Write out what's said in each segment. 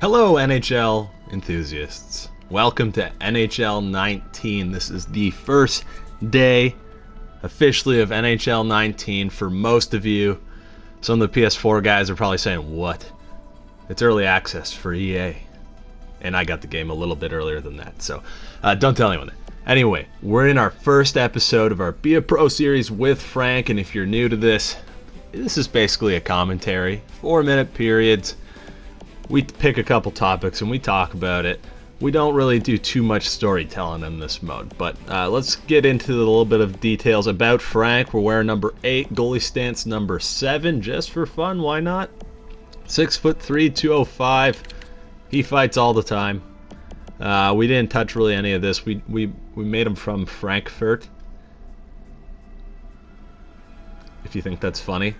Hello, NHL enthusiasts. Welcome to NHL 19. This is the first day officially of NHL 19 for most of you. Some of the PS4 guys are probably saying, what? It's early access for EA. And I got the game a little bit earlier than that, so don't tell anyone that. Anyway, we're in our first episode of our Be a Pro series with Frank, and if you're new to this is basically a commentary, 4-minute periods. We pick a couple topics and we talk about it. We don't really do too much storytelling in this mode, but let's get into a little bit of details about Frank. We're wearing number 8, goalie stance number 7, just for fun, why not? 6'3", 205. He fights all the time. We didn't touch really any of this. We made him from Frankfurt. If you think that's funny,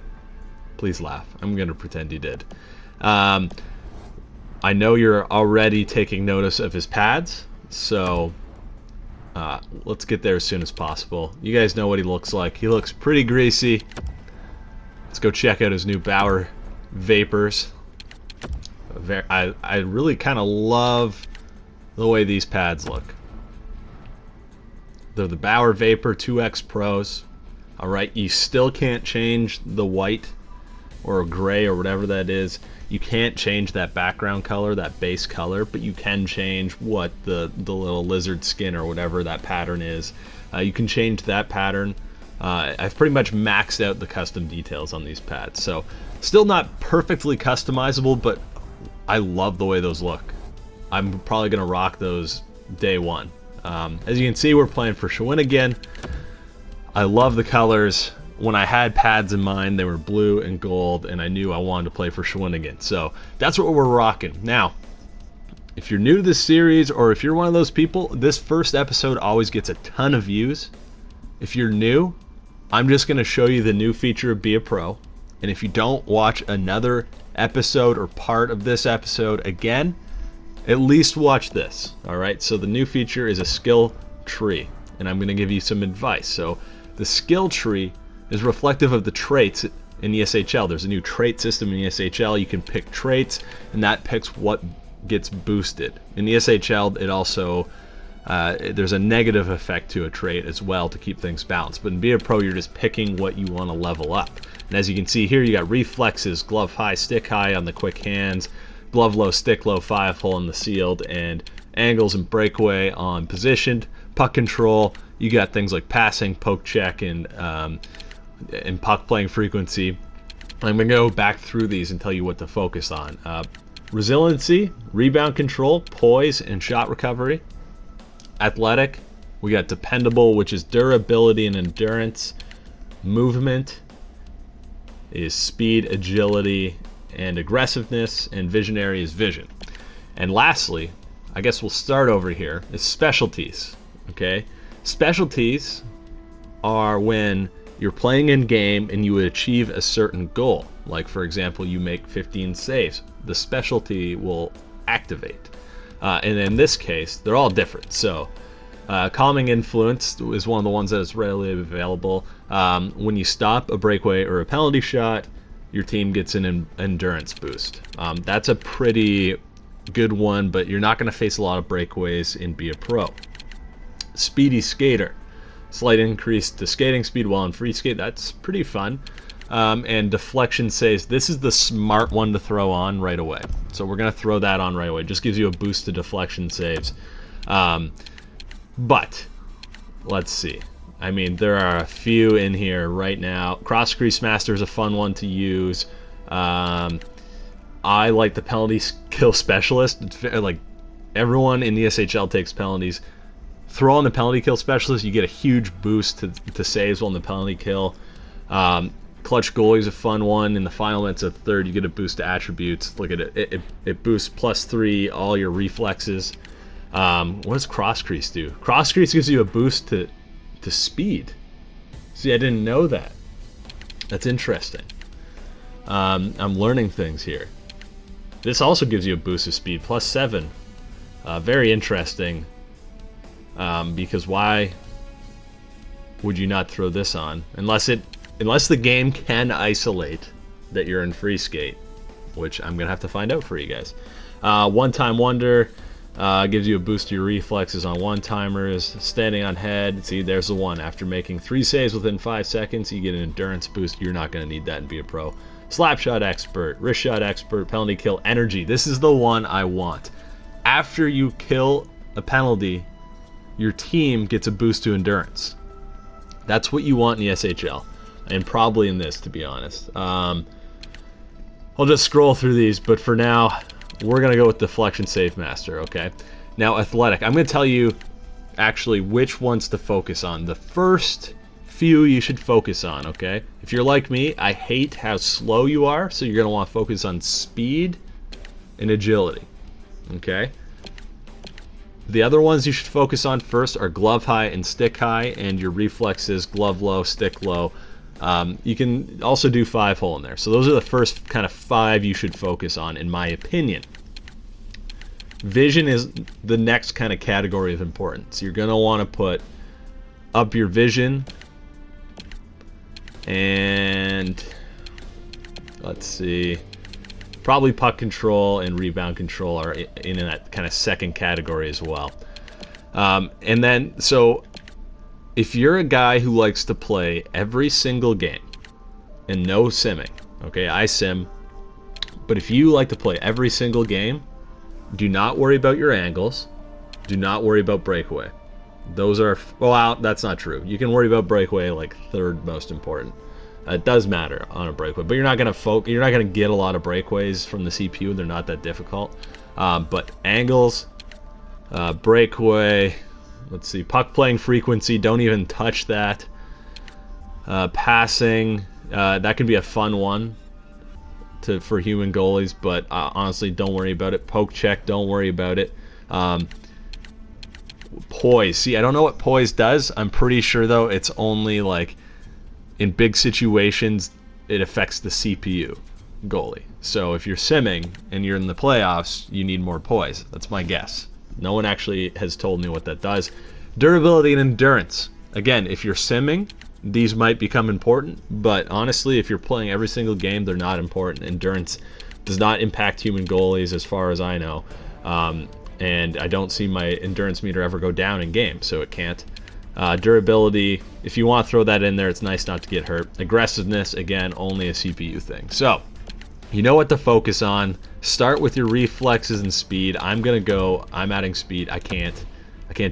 please laugh. I'm going to pretend you did. I know you're already taking notice of his pads, so let's get there as soon as possible. You guys know what he looks like. He looks pretty greasy. Let's go check out his new Bauer Vapors. I really kind of love the way these pads look. They're the Bauer Vapor 2X Pros. Alright, you still can't change the white or gray or whatever that is. You can't change that background color, that base color, but you can change what the little lizard skin or whatever that pattern is. You can change that pattern. I've pretty much maxed out the custom details on these pads, so still not perfectly customizable, but I love the way those look. I'm probably going to rock those day one. As you can see, we're playing for Shawinigan. I love the colors. When I had pads in mind, they were blue and gold, and I knew I wanted to play for Shawinigan. So that's what we're rocking. Now, if you're new to this series, or if you're one of those people, this first episode always gets a ton of views. If you're new, I'm just going to show you the new feature of Be a Pro. And if you don't watch another episode or part of this episode again, at least watch this. Alright, so the new feature is a skill tree, and I'm going to give you some advice. So the skill tree is reflective of the traits in ESHL. There's a new trait system in ESHL. You can pick traits, and that picks what gets boosted. In ESHL, it also there's a negative effect to a trait as well to keep things balanced. But in Be a Pro, you're just picking what you want to level up. And as you can see here, you got reflexes, glove high, stick high on the quick hands, glove low, stick low, 5-hole on the sealed, and angles and breakaway on positioned. Puck control, you got things like passing, poke check, and puck playing frequency. I'm going to go back through these and tell you what to focus on. Resiliency, rebound control, poise, and shot recovery. Athletic, we got dependable, which is durability and endurance. Movement is speed, agility, and aggressiveness, and visionary is vision. And lastly, I guess we'll start over here, is specialties. Okay, specialties are when you're playing in game and you achieve a certain goal. Like, for example, you make 15 saves. The specialty will activate. And in this case, they're all different. So, calming influence is one of the ones that is readily available. When you stop a breakaway or a penalty shot, your team gets an endurance boost. That's a pretty good one, but you're not going to face a lot of breakaways in Be a Pro. Speedy skater. Slight increase to skating speed while in free skate. That's pretty fun. And deflection saves. This is the smart one to throw on right away. So we're going to throw that on right away. Just gives you a boost to deflection saves. But let's see. I mean, there are a few in here right now. Cross crease master is a fun one to use. I like the penalty kill specialist. It's like everyone in the ESHL takes penalties. Throw on the penalty kill specialist, you get a huge boost to saves on the penalty kill. Clutch goalie is a fun one. In the final minutes of third, you get a boost to attributes. Look at it. It boosts +3 all your reflexes. What does cross crease do? Cross crease gives you a boost to speed. See, I didn't know that. That's interesting. I'm learning things here. This also gives you a boost of speed, +7. Very interesting. Because why would you not throw this on? Unless the game can isolate that you're in free skate, which I'm gonna have to find out for you guys. One-time wonder. Gives you a boost to your reflexes on one-timers. Standing on head, see, there's the one. After making 3 saves within 5 seconds, you get an endurance boost. You're not going to need that and be a pro. Slap shot expert, wrist shot expert, penalty kill, energy. This is the one I want. After you kill a penalty, your team gets a boost to endurance. That's what you want in the EASHL, and probably in this, to be honest. I'll just scroll through these, but for now, we're going to go with Deflection Save Master, okay? Now, Athletic. I'm going to tell you, actually, which ones to focus on. The first few you should focus on, okay? If you're like me, I hate how slow you are, so you're going to want to focus on speed and agility, okay? The other ones you should focus on first are glove high and stick high, and your reflexes, glove low, stick low. You can also do 5-hole in there. So those are the first kind of 5 you should focus on, in my opinion. Vision is the next kind of category of importance. You're going to want to put up your vision, and let's see, probably puck control and rebound control are in that kind of second category as well. And then, so if you're a guy who likes to play every single game and no simming, okay, I sim, but if you like to play every single game, do not worry about your angles, do not worry about breakaway. Those are, well, that's not true. You can worry about breakaway like third most important. It does matter on a breakaway, but you're not gonna get a lot of breakaways from the CPU. They're not that difficult. But angles, breakaway, let's see, puck playing frequency, don't even touch that. Passing, that can be a fun one for human goalies, but honestly, don't worry about it. Poke check, don't worry about it. Poise, see, I don't know what poise does. I'm pretty sure though it's only like in big situations it affects the CPU goalie. So if you're simming and you're in the playoffs, you need more poise. That's my guess. No one actually has told me what that does. Durability and endurance. Again, if you're simming, these might become important, but honestly, if you're playing every single game, they're not important. Endurance does not impact human goalies as far as I know. And I don't see my endurance meter ever go down in games, so it can't. Durability, if you want to throw that in there, it's nice not to get hurt. Aggressiveness, again, only a CPU thing. So, you know what to focus on. Start with your reflexes and speed. I'm adding speed. I can't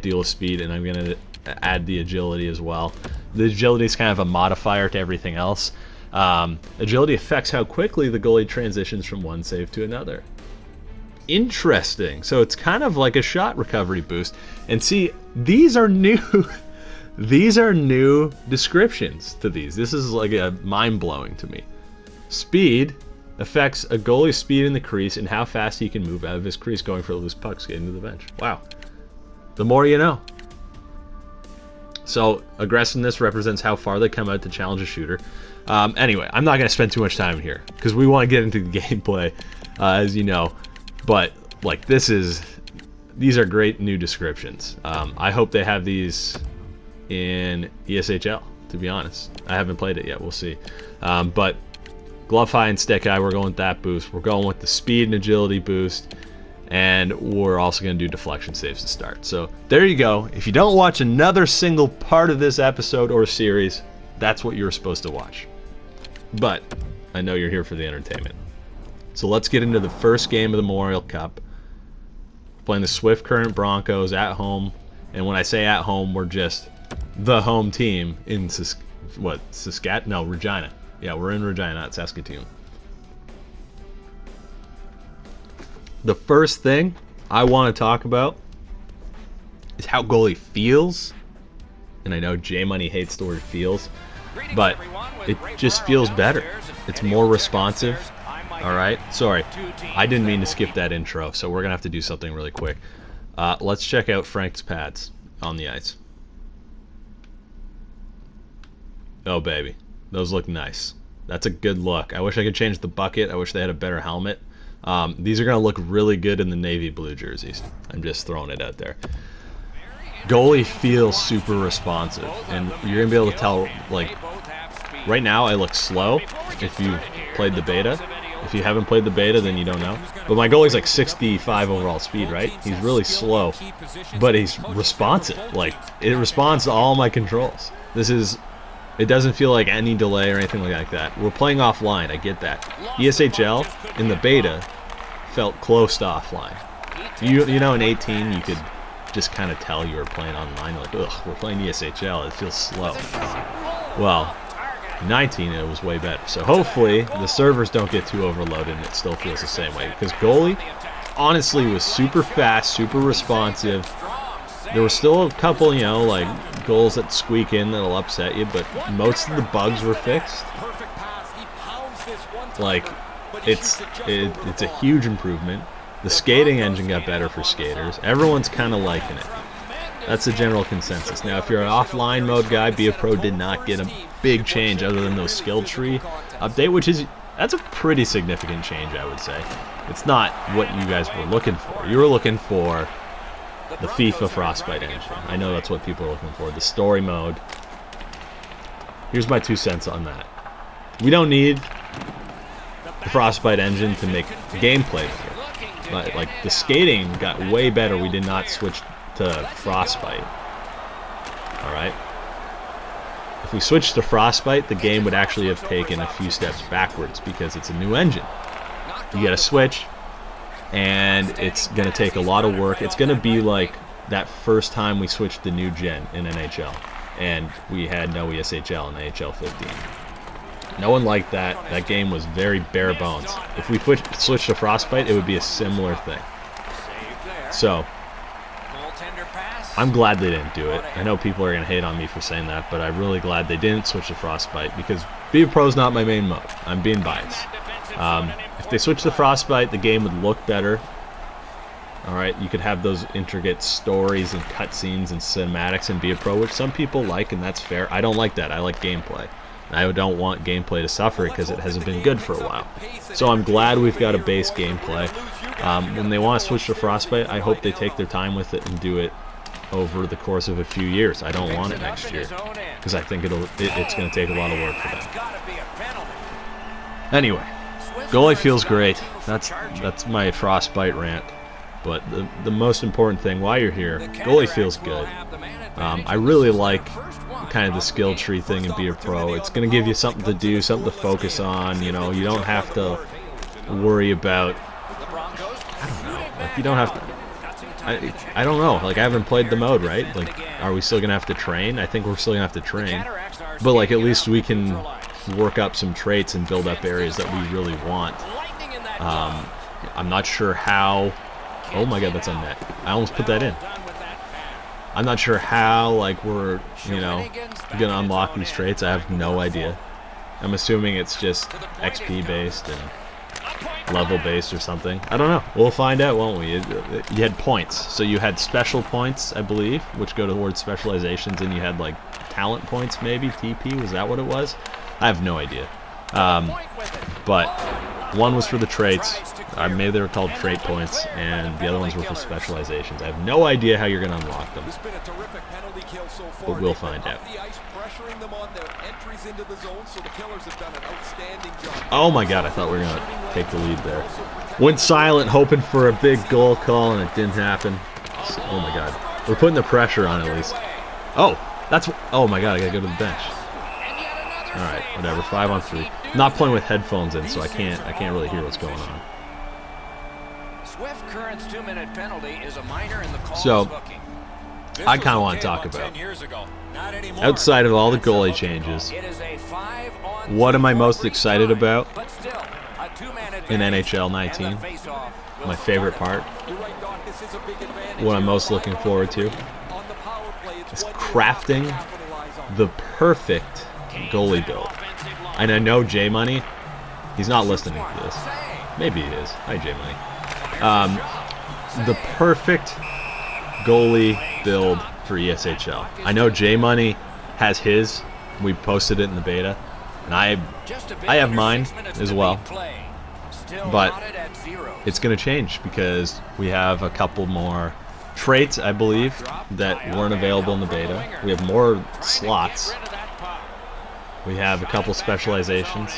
deal with speed, and I'm gonna add the agility as well. The agility is kind of a modifier to everything else. Agility affects how quickly the goalie transitions from one save to another. Interesting. So it's kind of like a shot recovery boost. And see, these are new. These are new descriptions to these. This is like a mind-blowing to me. Speed affects a goalie's speed in the crease and how fast he can move out of his crease going for loose pucks getting to the bench. Wow. The more you know. So aggressiveness represents how far they come out to challenge a shooter. Anyway, I'm not going to spend too much time here because we want to get into the gameplay, as you know. But like these are great new descriptions. I hope they have these in ESHL. To be honest, I haven't played it yet. We'll see. But glove high and stick high, we're going with that boost. We're going with the speed and agility boost. And we're also going to do deflection saves to start. So there you go. If you don't watch another single part of this episode or series, that's what you were supposed to watch. But I know you're here for the entertainment. So let's get into the first game of the Memorial Cup. Playing the Swift Current Broncos at home. And when I say at home, we're just the home team in Saskatchewan? No, Regina. Yeah, we're in Regina, not Saskatoon. The first thing I want to talk about is how goalie feels. And I know J-Money hates the word feels, but it just feels better. It's more responsive. All right. Sorry, I didn't mean to skip that intro, so we're going to have to do something really quick. Let's check out Frank's pads on the ice. Oh, baby. Those look nice. That's a good look. I wish I could change the bucket. I wish they had a better helmet. These are going to look really good in the navy blue jerseys. I'm just throwing it out there. Goalie feels super responsive, and you're going to be able to tell, like, right now I look slow if you played the beta, If you haven't played the beta, then you don't know. But my goalie's like 65 overall speed, right? He's really slow, but he's responsive. Like, it responds to all my controls. It doesn't feel like any delay or anything like that. We're playing offline, I get that. ESHL in the beta felt close to offline. You know, in 18 you could just kind of tell you were playing online. Like, ugh, we're playing ESHL, it feels slow. Well, 19 it was way better. So hopefully the servers don't get too overloaded and it still feels the same way. Because goalie, honestly, was super fast, super responsive. There were still a couple, you know, like goals that squeak in that'll upset you, but most of the bugs were fixed. Like, it's a huge improvement. The skating engine got better for skaters. Everyone's kind of liking it. That's the general consensus. Now, if you're an offline mode guy, Be a Pro did not get a big change other than those skill tree update, that's a pretty significant change, I would say. It's not what you guys were looking for. You were looking for the FIFA Frostbite engine. I know that's what people are looking for. The story mode. Here's my 2 cents on that. We don't need the Frostbite engine to make gameplay better. Like, the skating got way better. We did not switch to Frostbite. Alright? If we switched to Frostbite, the game would actually have taken a few steps backwards because it's a new engine. You gotta switch, and it's going to take a lot of work. It's going to be like that first time we switched to new gen in NHL, and we had no ESHL in NHL 15. No one liked that. That game was very bare bones. If we switched to Frostbite, it would be a similar thing. So, I'm glad they didn't do it. I know people are going to hate on me for saying that, but I'm really glad they didn't switch to Frostbite because Be a Pro is not my main mode. I'm being biased. If they switched to Frostbite, the game would look better. Alright, you could have those intricate stories and cutscenes and cinematics in Be a Pro, which some people like, and that's fair. I don't like that. I like gameplay. I don't want gameplay to suffer because it hasn't been good for a while. So I'm glad we've got a base gameplay. When they want to switch to Frostbite, I hope they take their time with it and do it over the course of a few years. I don't want it next year because I think it's going to take a lot of work for them. Anyway, goalie feels great. That's my Frostbite rant. But the most important thing while you're here, goalie feels good. I really like kind of the skill tree thing in Be a Pro. It's going to give you something to do, something to focus on. You know, you don't have to worry about. I don't know. Like, you don't have to. I don't know. Like, I haven't played the mode, right? Like, are we still going to have to train? I think we're still going to have to train. But, like, at least we can work up some traits and build up areas that we really want. I'm not sure how. Oh my god, that's on net. I almost put that in. I'm not sure how, like, we're, you know, gonna unlock these traits. I have no idea. I'm assuming it's just XP based and level based or something. I don't know. We'll find out, won't we? You had points. So you had special points, I believe, which go towards specializations, and you had, like, talent points, maybe? TP? Was that what it was? I have no idea. But one was for the traits. Maybe they were called trait points, and the other ones were for specializations. I have no idea how you're going to unlock them, but we'll find out. Oh my god, I thought we were going to take the lead there. Went silent, hoping for a big goal call, and it didn't happen. So, oh my god. We're putting the pressure on at least. Oh, oh my god, I got to go to the bench. Alright, whatever, 5-on-3. I'm not playing with headphones in, so I can't really hear what's going on. So, I kind of want to talk about, outside of all the goalie changes, what am I most excited about in NHL 19? My favorite part, what I'm most looking forward to, is crafting the perfect goalie build. And I know J Money, he's not listening to this. Maybe he is. Hi, J Money. The perfect goalie build for ESHL. I know J Money has his. We posted it in the beta, and I have mine as well. But it's going to change because we have a couple more traits, I believe, that weren't available in the beta. We have more slots. We have a couple specializations.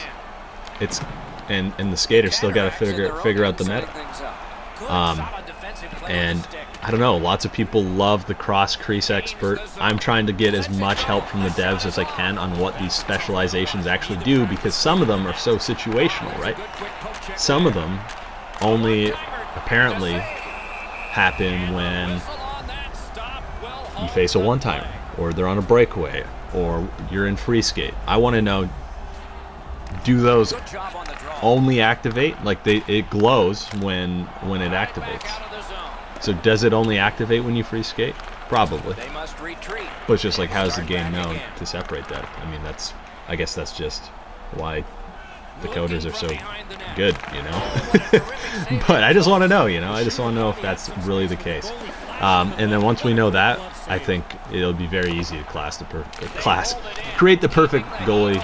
It's and the skaters still got to figure out the meta. And I don't know, lots of people love the cross crease expert. I'm trying to get as much help from the devs as I can on what these specializations actually do, because some of them are so situational, right? Some of them only apparently happen when you face a one-timer, or they're on a breakaway, or you're in free skate. I want to know, do those only activate? Like it glows when it activates. So does it only activate when you free skate? Probably. But it's just like, how does the game know to separate that? I mean, I guess that's just why the coders are so good, you know? But I just want to know, you know? I just want to know if that's really the case. And then once we know that, I think it'll be very easy to create the perfect goalie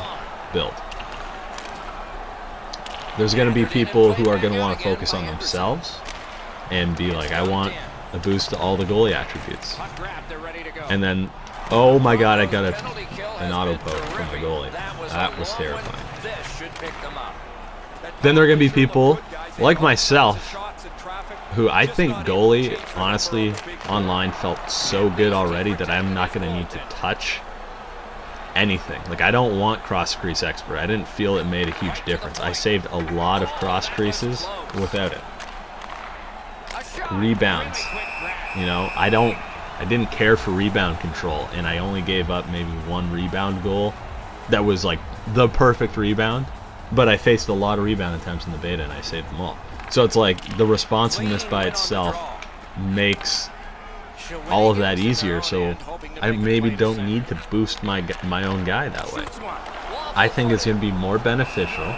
build. There's going to be people who are going to want to focus on themselves and be like, I want a boost to all the goalie attributes. And then, oh my god, I got an auto poke from the goalie. That was terrifying. Then there are going to be people like myself who I think goalie, honestly, online felt so good already that I'm not going to need to touch anything. Like, I don't want cross crease expert. I didn't feel it made a huge difference. I saved a lot of cross creases without it. Rebounds, you know, I didn't care for rebound control, and I only gave up maybe one rebound goal that was like the perfect rebound, but I faced a lot of rebound attempts in the beta and I saved them all. So it's like the responsiveness by itself makes all of that easier, so I maybe don't need to boost my own guy that way. I think it's going to be more beneficial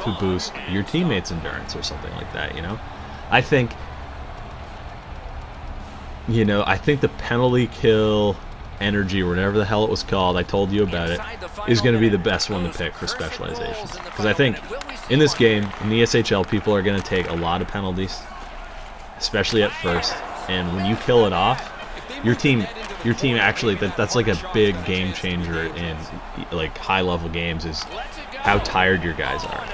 to boost your teammates' endurance or something like that, you know? I think the penalty kill energy, or whatever the hell it was called, I told you about it, is going to be the best one to pick for specializations. Because I think in this game, in the ESHL, people are going to take a lot of penalties, especially at first. And when you kill it off, your team actually, that's like a big game changer in like high-level games, is how tired your guys are.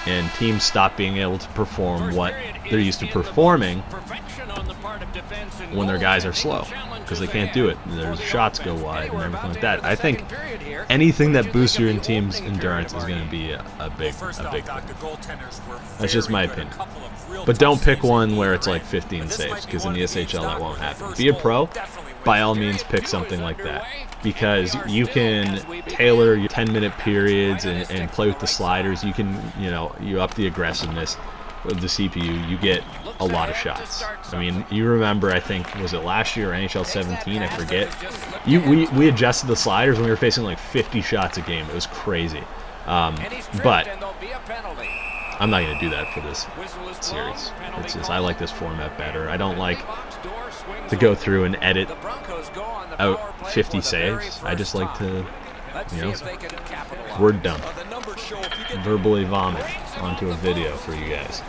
And teams stop being able to perform what they're used to performing when their guys are slow, because they can't do it. Their shots go wide and everything like that. I think anything that boosts your team's endurance is going to be a big thing. That's just my opinion. But don't pick one where it's like 15 saves, because in the SHL that won't happen. Be a pro, by all means pick something like that, because you can tailor your 10-minute periods and play with the sliders. You can, you up the aggressiveness of the CPU, you get a lot of shots. I mean, you remember, I think, was it last year or NHL 17, I forget, we adjusted the sliders when we were facing like 50 shots a game. It was crazy. But I'm not going to do that for this series. It's just, I like this format better. I don't like to go through and edit out 50 saves. I just like to, word dump, verbally vomit onto a video for you guys.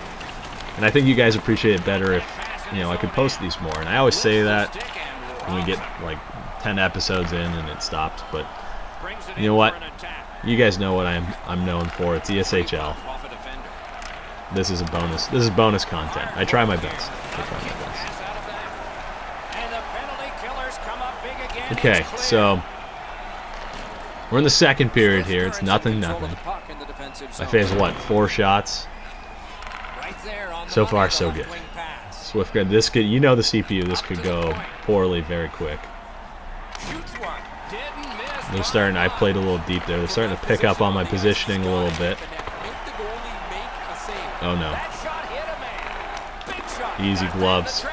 And I think you guys appreciate it better if, I could post these more. And I always say that when we get like 10 episodes in and it stops, but you know what? You guys know what I'm known for. It's ESHL. This is a bonus. This is bonus content. I try my best. Okay, so we're in the second period here. It's nothing. I faced, 4 shots? So far, so good. Swiftguard, this could, the CPU, this could go poorly very quick. They're starting, I played a little deep there. They're starting to pick up on my positioning a little bit. Oh no. Easy gloves.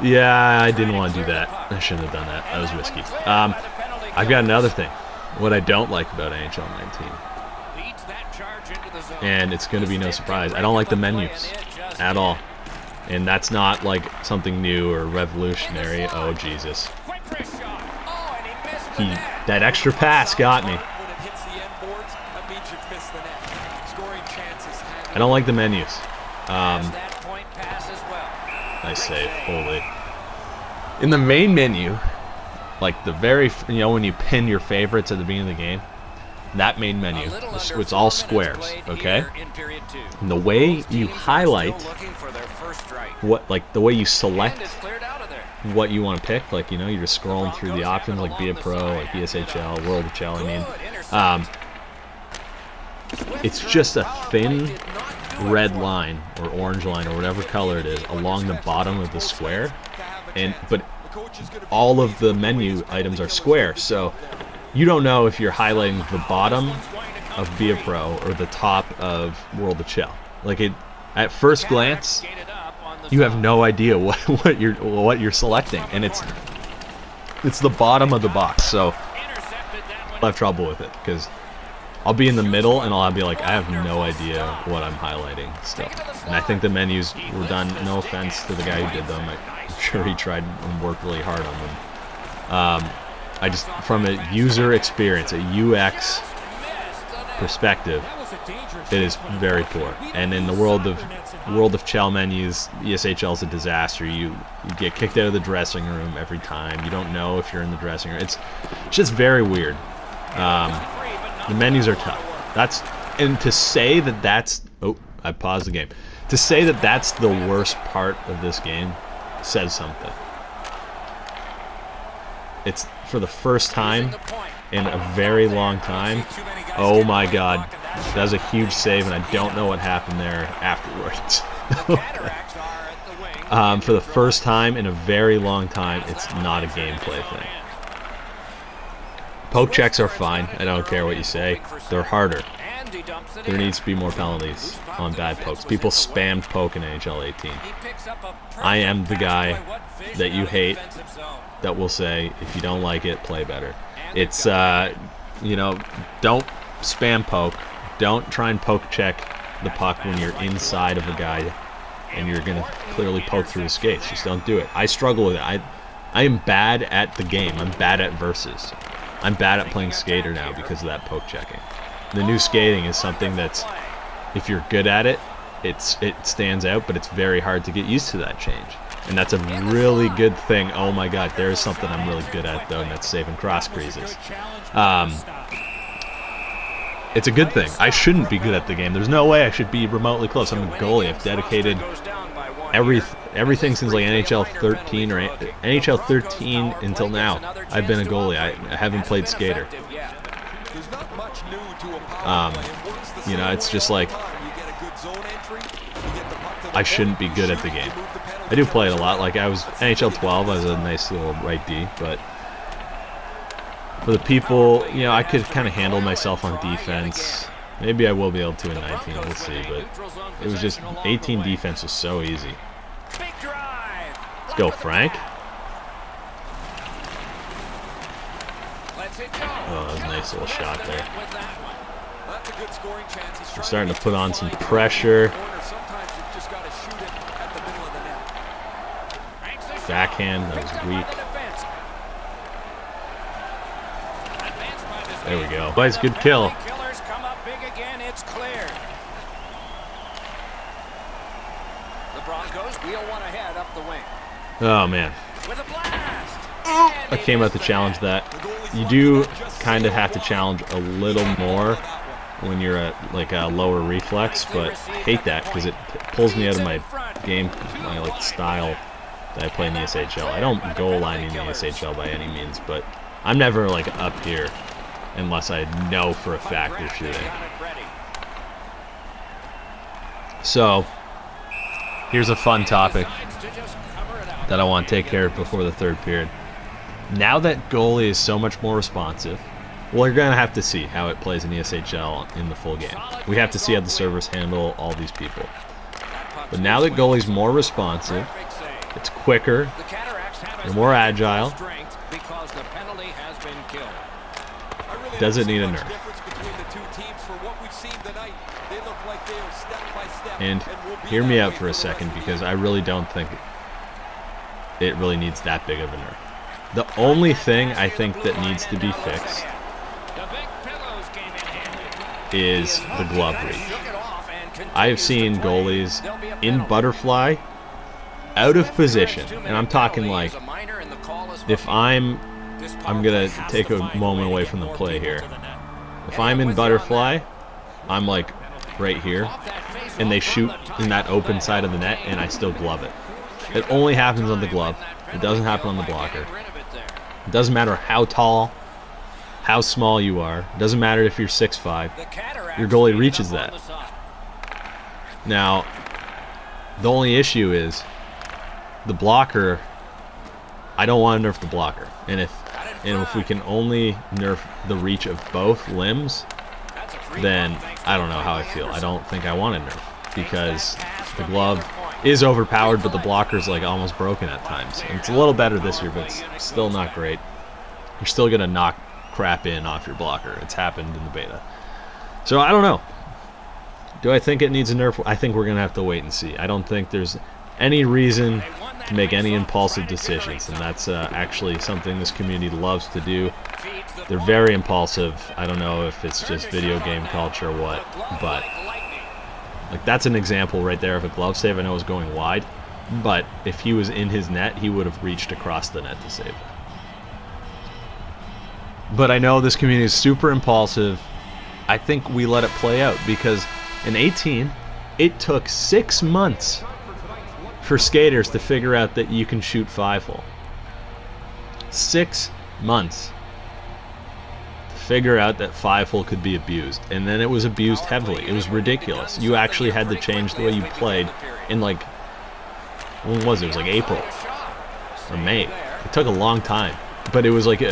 Yeah, I didn't want to do that. I shouldn't have done that. That was risky. I've got another thing. What I don't like about NHL 19. And it's going to be no surprise. I don't like the menus at all. And that's not like something new or revolutionary. Oh, Jesus. That extra pass got me. I don't like the menus. Nice save. Holy. In the main menu, like the very, when you pin your favorites at the beginning of the game, that main menu, it's all squares, okay? And the way you highlight the way you select what you want to pick, like, you know, you're just scrolling through the options, like Be a Pro, like ESHL, World of Chell, I mean, it's just a thin red line or orange line or whatever color it is along the bottom of the square, but all of the menu items are square, so you don't know if you're highlighting the bottom of Be a Pro or the top of World of Chell. Like, at first glance, you have no idea what you're selecting, and it's the bottom of the box. So I'll have trouble with it because I'll be in the middle and I'll be like, I have no idea what I'm highlighting still. And I think the menus were done. No offense to the guy who did them. I'm sure he tried and worked really hard on them. I just, from a user experience, a UX perspective, it is very poor. And in the world of Chell menus, ESHL is a disaster. You get kicked out of the dressing room every time. You don't know if you're in the dressing room. It's just very weird. The menus are tough. And to say that that's... Oh, I paused the game. To say that that's the worst part of this game says something. It's for the first time in a very long time. Oh my god. That was a huge save, and I don't know what happened there afterwards. For the first time in a very long time, it's not a gameplay thing. Poke checks are fine. I don't care what you say. They're harder. There needs to be more penalties on bad pokes. People spammed poke in NHL 18. I am the guy that you hate that will say, if you don't like it, play better. It's, you know, don't spam poke. Don't try and poke check the puck when you're inside of a guy and you're going to clearly poke through his skates. Just don't do it. I struggle with it. I am bad at the game. I'm bad at versus. I'm bad at playing skater now because of that poke checking. The new skating is something that's, if you're good at it, it stands out, but it's very hard to get used to that change. And that's a really good thing. Oh my god, there's something I'm really good at, though, and that's saving cross creases. It's a good thing. I shouldn't be good at the game. There's no way I should be remotely close. I'm a goalie. I've dedicated everything since like NHL 13 or NHL 13 until now. I've been a goalie. I haven't played skater. You know, it's just like I shouldn't be good at the game. I do play it a lot. Like I was NHL 12. I was a nice little right D, but for the people, you know, I could kind of handle myself on defense. Maybe I will be able to in 19. We'll see. But it was just 18 defense was so easy. Let's go, Frank. Oh, that was a nice little shot there. We're starting to put on some pressure. Backhand, that was weak. There we go. Nice, good kill. Oh man. I came out to challenge that. You do kind of have to challenge a little more when you're at like a lower reflex, but I hate that because it pulls me out of my game, my like style that I play in the ESHL. I don't goal line in the ESHL by any means, but I'm never like up here unless I know for a fact they're shooting. So here's a fun topic that I want to take care of before the third period. Now that goalie is so much more responsive, well, you're going to have to see how it plays in ESHL in the full game. We have to see how the servers handle all these people. But now that goalie's more responsive, it's quicker, they're more agile, doesn't need a nerf. And hear me out for a second, because I really don't think it really needs that big of a nerf. The only thing I think that needs to be fixed is the glove reach. I've seen goalies in butterfly out of position, and I'm talking like, if I'm gonna take a moment away from the play here. If I'm in butterfly, I'm like right here, and they shoot in that open side of the net, and I still glove it. It only happens on the glove. It doesn't happen on the blocker. It doesn't matter how tall, how small you are. It doesn't matter if you're 6'5". Your goalie reaches that. Now, the only issue is the blocker. I don't want to nerf the blocker, and if we can only nerf the reach of both limbs, then I don't know how I feel. I don't think I want to nerf, because the glove is overpowered, but the blocker's like almost broken at times. And it's a little better this year, but it's still not great. You're still gonna knock crap in off your blocker. It's happened in the beta. So I don't know. Do I think it needs a nerf? I think we're gonna have to wait and see. I don't think there's any reason to make any impulsive decisions, and that's actually something this community loves to do. They're very impulsive. I don't know if it's just video game culture or what, but like that's an example right there of a glove save. I know it was going wide, but if he was in his net, he would have reached across the net to save it. But I know this community is super impulsive. I think we let it play out, because in 18, it took 6 months for skaters to figure out that you can shoot 5-hole. 6 months to figure out that 5-hole could be abused, and then it was abused heavily. It was ridiculous. You actually had to change the way you played in like, when was it? It was like April or May. It took a long time, but it was like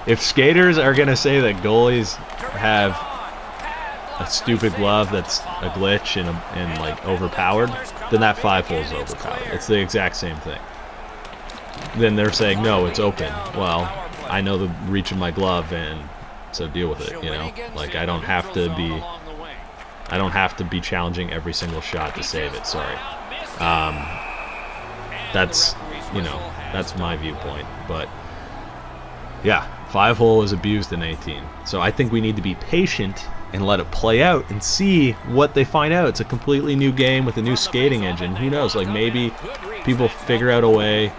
if skaters are gonna say that goalies have a stupid glove that's a glitch and like overpowered, then that 5-hole is overpowered. It's the exact same thing. Then they're saying, no, it's open. Well, I know the reach of my glove, and so deal with it, you know? Like, I don't have to be challenging every single shot to save it, sorry. That's, you know, that's my viewpoint. But yeah, 5-hole is abused in 18. So I think we need to be patient and let it play out and see what they find out. It's a completely new game with a new skating engine. Who knows? Like, maybe people figure out a way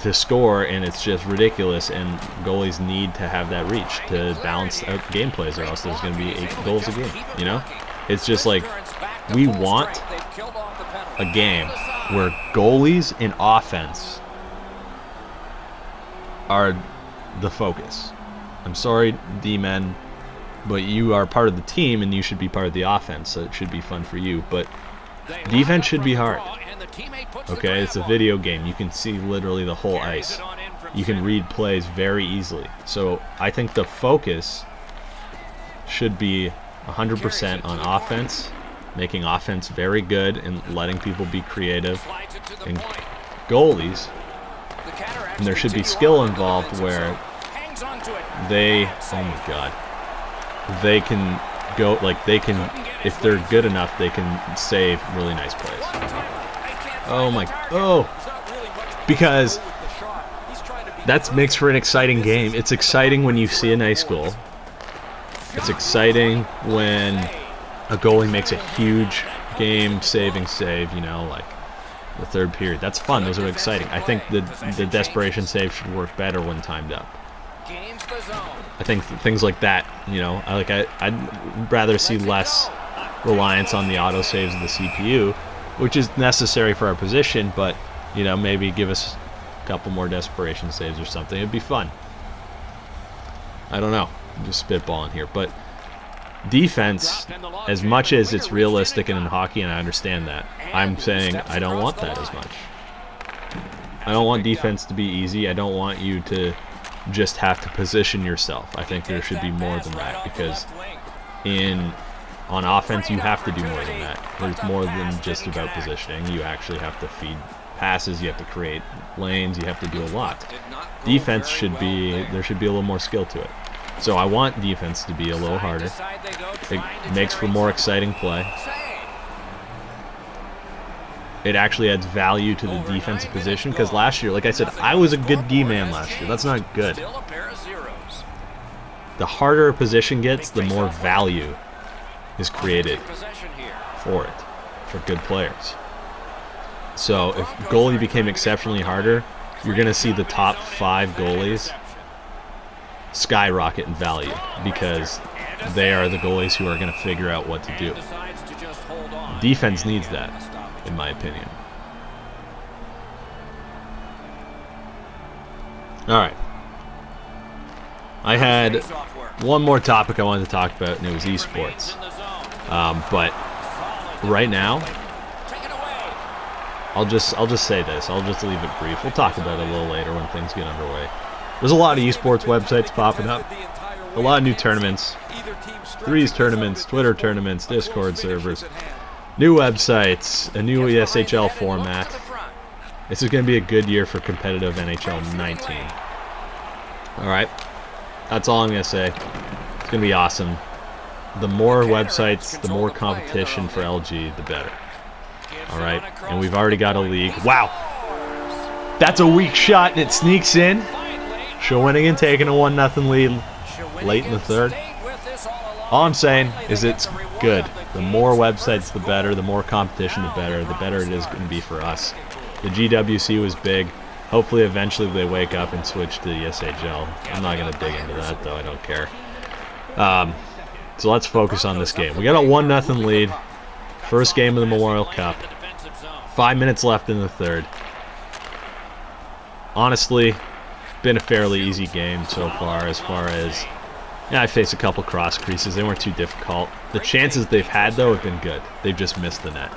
to score, and it's just ridiculous, and goalies need to have that reach to balance out gameplays, or else there's going to be 8 goals a game, you know? It's just like, we want a game where goalies and offense are the focus. I'm sorry, D-men, but you are part of the team, and you should be part of the offense, so it should be fun for you. But defense should be hard. Okay, it's a video game. You can see literally the whole ice. You can read plays very easily. So I think the focus should be 100% on offense, making offense very good and letting people be creative. And goalies, and there should be skill involved where they, oh my god, they can go, like, they can, if they're good enough, they can save really nice plays. Oh my, oh, because that makes for an exciting game. It's exciting when you see a nice goal. It's exciting when a goalie makes a huge game-saving save, you know, like the third period. That's fun. Those are exciting. I think the desperation save should work better when timed up. I think things like that, you know, I'd rather see less reliance on the auto saves of the CPU, which is necessary for our position, but, you know, maybe give us a couple more desperation saves or something. It'd be fun. I don't know. I'm just spitballing here, but defense, as much as it's realistic and in hockey, and I understand that, I'm saying I don't want that as much. I don't want defense to be easy. I don't want you to just have to position yourself. I think there should be more than that, because on offense you have to do more than that. There's more than just about positioning. You actually have to feed passes, you have to create lanes, you have to do a lot. Defense should be, there should be a little more skill to it. So I want defense to be a little harder. It makes for more exciting play. It actually adds value to the defensive position, because last year, like I said, I was a good D-man last year. That's not good. The harder a position gets, the more value is created for it, for good players. So if goalie became exceptionally harder, you're going to see the top 5 goalies skyrocket in value because they are the goalies who are going to figure out what to do. Defense needs that, in my opinion. Alright. I had one more topic I wanted to talk about, and it was esports. But right now, I'll just say this. I'll just leave it brief. We'll talk about it a little later when things get underway. There's a lot of esports websites popping up. A lot of new tournaments. Threes tournaments, Twitter tournaments, Discord servers. New websites, a new EASHL format. This is going to be a good year for competitive NHL 19. Alright. That's all I'm going to say. It's going to be awesome. The more websites, the more competition for LG, the better. Alright. And we've already got a league. Wow! That's a weak shot and it sneaks in. Shawinigan taking a 1-0 lead late in the third. All I'm saying is it's good. The more websites, the better. The more competition, the better. The better it is going to be for us. The GWC was big. Hopefully, eventually they wake up and switch to the ESHL. I'm not going to dig into that, though. I don't care. So let's focus on this game. We got a 1-0 lead. First game of the Memorial Cup. 5 minutes left in the third. Honestly, been a fairly easy game so far as yeah, I faced a couple cross creases. They weren't too difficult. The chances they've had, though, have been good. They've just missed the net.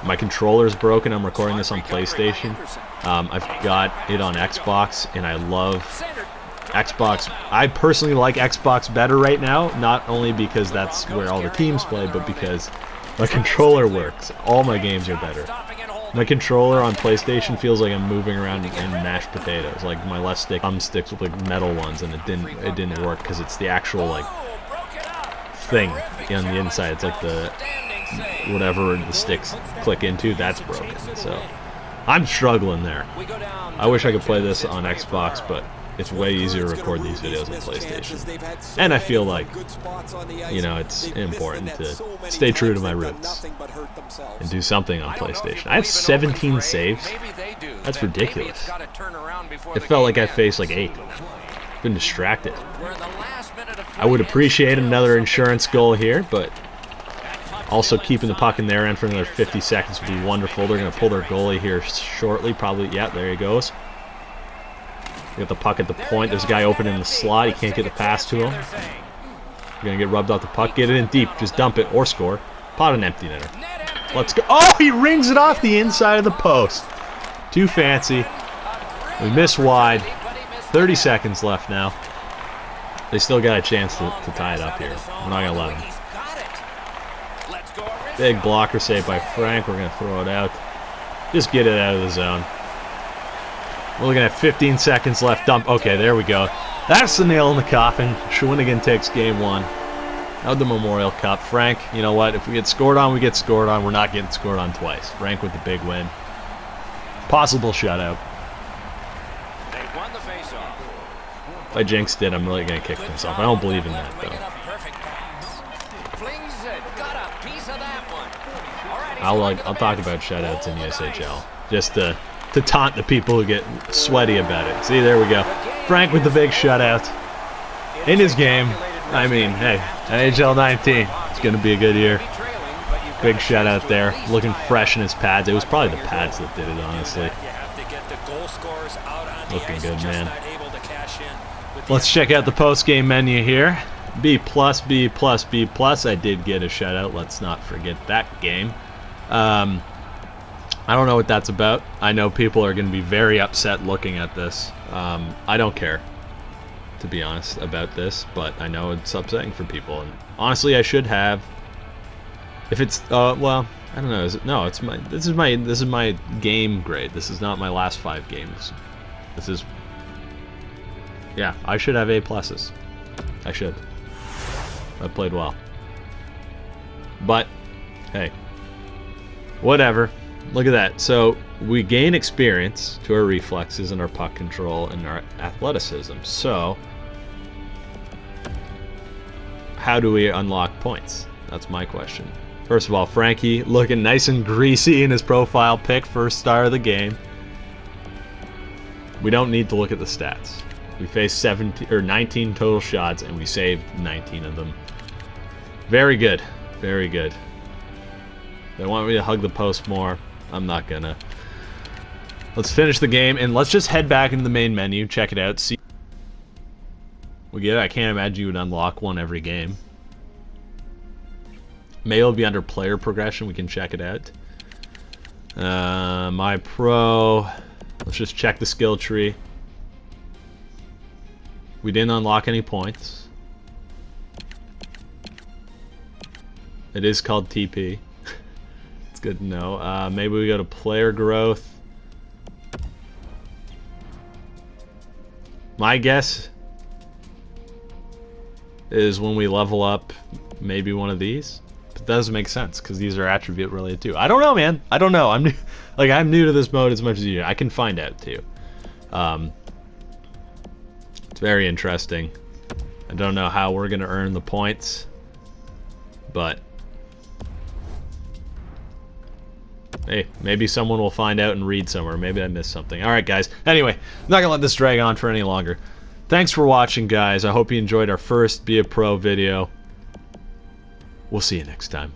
My controller's broken. I'm recording this on PlayStation. I've got it on Xbox, and I love Xbox. I personally like Xbox better right now, not only because that's where all the teams play, but because my controller works. All my games are better. My controller on PlayStation feels like I'm moving around in mashed potatoes. Like my left stick, thumbsticks with like metal ones, and it didn't work because it's the actual like thing on the inside. It's like the whatever the sticks click into, that's broken. So I'm struggling there. I wish I could play this on Xbox, but it's way easier to record these videos on PlayStation. And I feel like, you know, it's important to stay true to my roots and do something on PlayStation. I have 17 saves. That's ridiculous. It felt like I faced like 8. Been distracted. I would appreciate another insurance goal here, but also keeping the puck in their end for another 50 seconds would be wonderful. They're going to pull their goalie here shortly, probably. Yeah, there he goes. Got the puck at the point. There's a guy open in the slot. He can't get the pass to him. You're going to get rubbed off the puck. Get it in deep. Just dump it or score. Pot an empty netter. Let's go. Oh, he rings it off the inside of the post. Too fancy. We miss wide. 30 seconds left now. They still got a chance to tie it up here. We're not going to let them. Big blocker save by Frank. We're going to throw it out. Just get it out of the zone. We're looking at 15 seconds left. Dump. Okay, there we go. That's the nail in the coffin. Shawinigan takes game 1 of the Memorial Cup. Frank, you know what? If we get scored on, we get scored on. We're not getting scored on twice. Frank with the big win. Possible shutout. If I jinxed it, I'm really going to kick myself. I don't believe in that, though. I'll talk about shutouts in the ESHL. Just to taunt the people who get sweaty about it. See, there we go. Frank with the big shutout in his game. I mean, hey, NHL 19. It's going to be a good year. Big shutout there. Looking fresh in his pads. It was probably the pads that did it, honestly. Looking good, man. Let's check out the post-game menu here. B+, B+, B+. I did get a shutout. Let's not forget that game. I don't know what that's about. I know people are going to be very upset looking at this. I don't care, to be honest, about this, but I know it's upsetting for people. And honestly, I should have. If it's well, I don't know. Is it? No, it's my. This is my game grade. This is not my last 5 games. This is. Yeah, I should have A+. I should. I played well. But hey, whatever. Look at that. So we gain experience to our reflexes and our puck control and our athleticism. So how do we unlock points? That's my question. First of all, Frankie looking nice and greasy in his profile pic, first star of the game. We don't need to look at the stats. We faced 17 or 19 total shots, and we saved 19 of them. Very good. Very good. They want me to hug the post more. I'm not gonna. Let's finish the game, and let's just head back into the main menu, check it out, see. We get it. I can't imagine you would unlock one every game. Maybe it'll be under player progression. We can check it out. My pro. Let's just check the skill tree. We didn't unlock any points. It is called TP. It's good to know. Maybe we go to player growth. My guess is when we level up, maybe one of these. But that doesn't make sense because these are attribute related too. I don't know, man. I don't know. I'm new, I'm new to this mode as much as you. I can find out too. It's very interesting. I don't know how we're gonna earn the points, but hey, maybe someone will find out and read somewhere. Maybe I missed something. Alright, guys. Anyway, I'm not going to let this drag on for any longer. Thanks for watching, guys. I hope you enjoyed our first Be a Pro video. We'll see you next time.